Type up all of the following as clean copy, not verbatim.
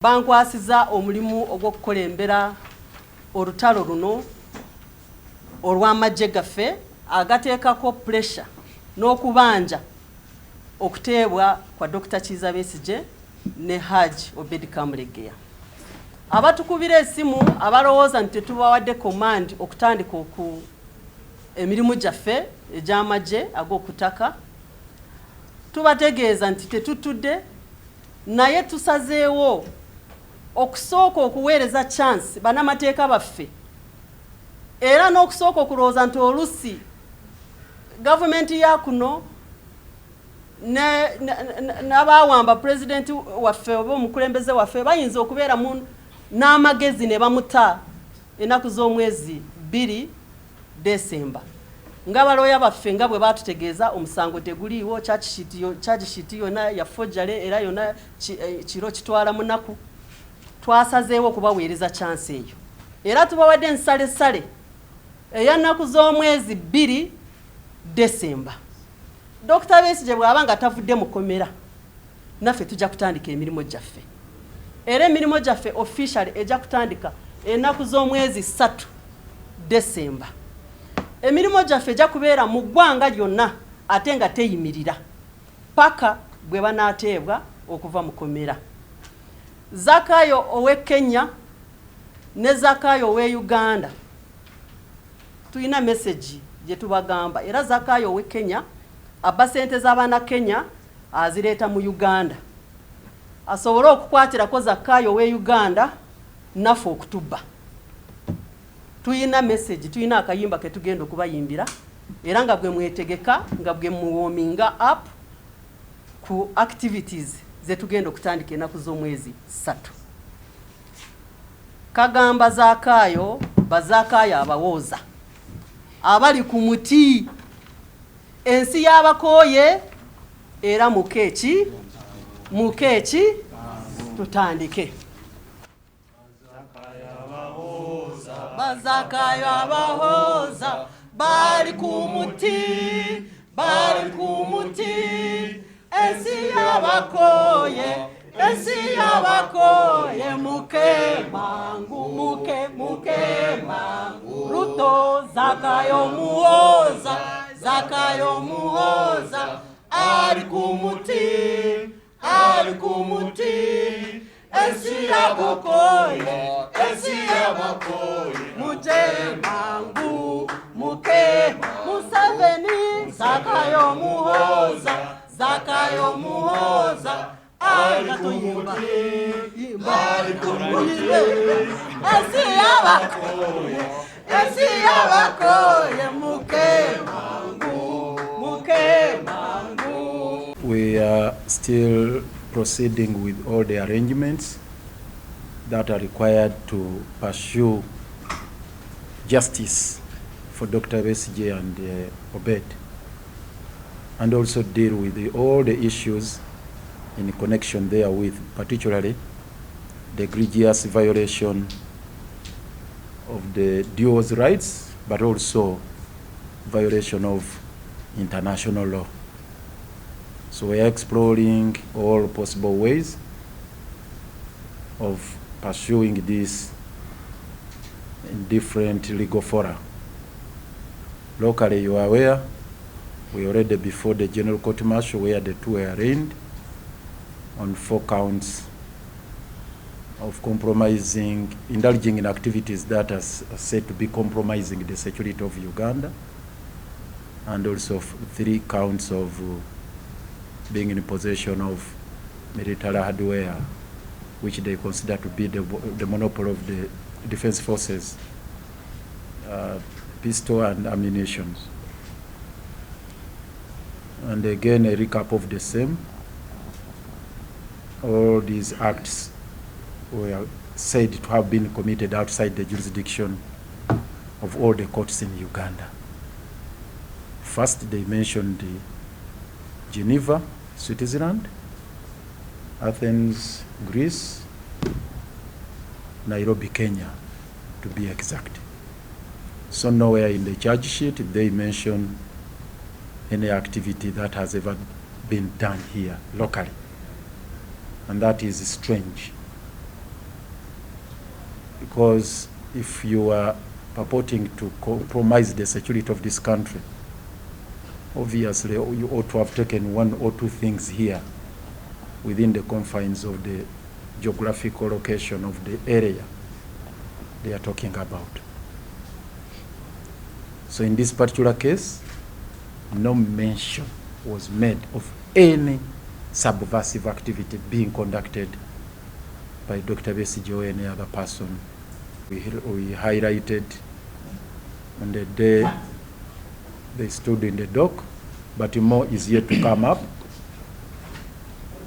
Bankwasiza omulimu ogw'okukolembera olutalo luno olw'amagye gaffe agateekako pressure n'okubanja okuteebwa kwa Dr. Besigye ne Haji Obedi Kamulegeya. Abatukubira esimu abalowooza nti tetubawadde command okutandika emirimu gyaffe egy'amagye ag'okutaka, tubategeeza nti tetutudde naye tusazeewo okusooka okuweereza chance banamateeka baffe era n'okusooka okulowooza nti olusi gavumenti ya kuno n'abawamba pulezidenti waffe oba omukulembeze waffe bayinza okubeera n'amagezi ne bamuta ennaku z'omwezi 2 Desemba. Ng'abalooya baffe nga bwe batutegeeza omusango teguliiwo, charge sheet yonna ya forgery era yonna kiro kitwala munaku. Twasazeewo okubaweereza chance eyo era tubawadde ensalesale ey'ennaku z'omwezi 2 Desemba. Dr. Besigye bw'aba nga tavudde mu komera, naffe tujja kutandika emirimu gyaffe era emirimu gyaffe officially ejja kutandika ennaku z'omwezi 3 Desemba. Emirimu gyaffe ejja kubeera mu ggwanga lyonna ate nga teyimirira paka bwe banaateebwa okuva mu komera. Zakayo owe Kenya ne Zakayo owe Uganda tuyina message gye tubagamba era Zakayo owe Kenya abba sente z'abaana Kenya azireeta mu Uganda asobole okukwatirako Zakayo owe Uganda naffe okutubba. Tuyina message, tuyina akayimba ke tugenda okubayimbira era nga bwe mwetegeka nga bwe muwominga up ku activities ze tugenda okutandika ennaku z'omwezi 3. Kagamba Zakayo bazakayo abawooza abali ku muti ensi y'abakooye era mukeeki tutandike. Bazakayo abahooza bali ku muti ensi y'abakooye muke mangu Ruto Zakayo muhooza ali ku muti ensi y'abakooye muje mangu muke Museveni Zakayo muhooza ali ku muti ensi y'abakooye muke mangu. We are still proceeding with all the arrangements that are required to pursue justice for Dr. Besigye and Obed, and also deal with all the issues in connection therewith, particularly the egregious violation of the dual's rights, but also violation of international law. So we are exploring all possible ways of pursuing this in different legal fora. Locally, you are aware, we already before the General Court Martial where the two were arraigned on 4 counts of indulging in activities that are said to be compromising the security of Uganda, and also 3 counts of being in possession of military hardware, which they consider to be the monopoly of the defense forces, pistol and ammunition. And again, a recap of the same. All these acts were said to have been committed outside the jurisdiction of all the courts in Uganda. First, they mentioned Geneva, Switzerland, Athens, Greece, Nairobi, Kenya, to be exact. So nowhere in the charge sheet they mention any activity that has ever been done here locally. And that is strange. because if you are purporting to compromise the security of this country, obviously you ought to have taken one or two things here within the confines of the geographical location of the area they are talking about. So in this particular case, no mention was made of any subversive activity being conducted by Dr. Besigye or any other person. We highlighted on the day they stood in the dock, but more is yet to come up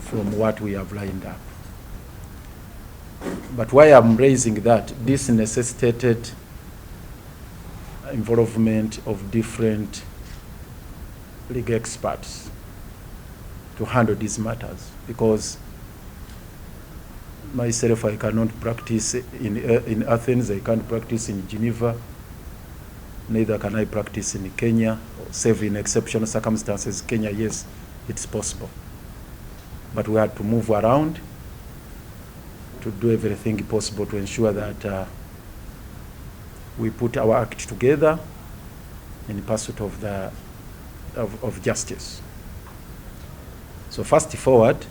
from what we have lined up. But why I'm raising that, this necessitated involvement of different legal experts to handle these matters, because myself, I cannot practice in Athens, I can't practice in Geneva, neither can I practice in Kenya, save in exceptional circumstances. Kenya, yes, it's possible. But we had to move around to do everything possible to ensure that we put our act together in pursuit of justice. So fast forward,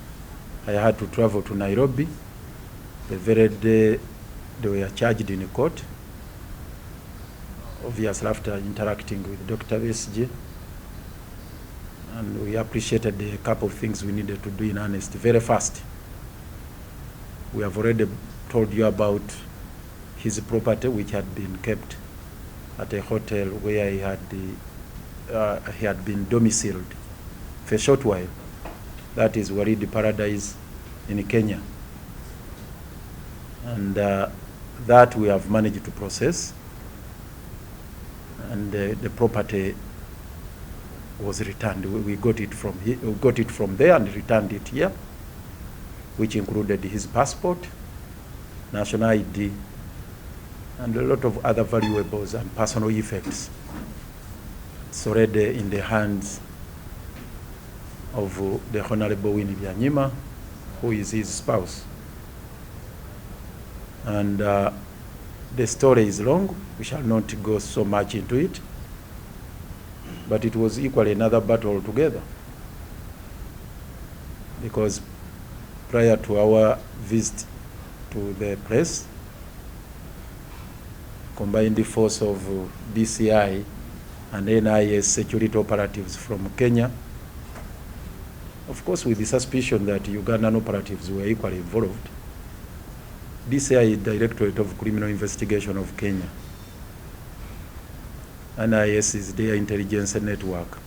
I had to travel to Nairobi the very day they were charged in court, obviously after interacting with Dr. Besigye, and we appreciated a couple of things we needed to do in earnest very fast. We have already told you about his property, which had been kept at a hotel where he had been domiciled for a short while. That is Waridi Paradise in Kenya. And that we have managed to process, and the property was returned. We got it from here, we got it from there and returned it here, which included his passport, national ID, and a lot of other valuables and personal effects. It's already in the hands of the Honorable Winnie Byanyima, who is his spouse. And the story is long. We shall not go so much into it. But it was equally another battle altogether. Because prior to our visit to the press, combined force of DCI and NIS security operatives from Kenya, of course with the suspicion that Ugandan operatives were equally involved, DCI, Directorate of Criminal Investigation of Kenya, NIS is their intelligence network,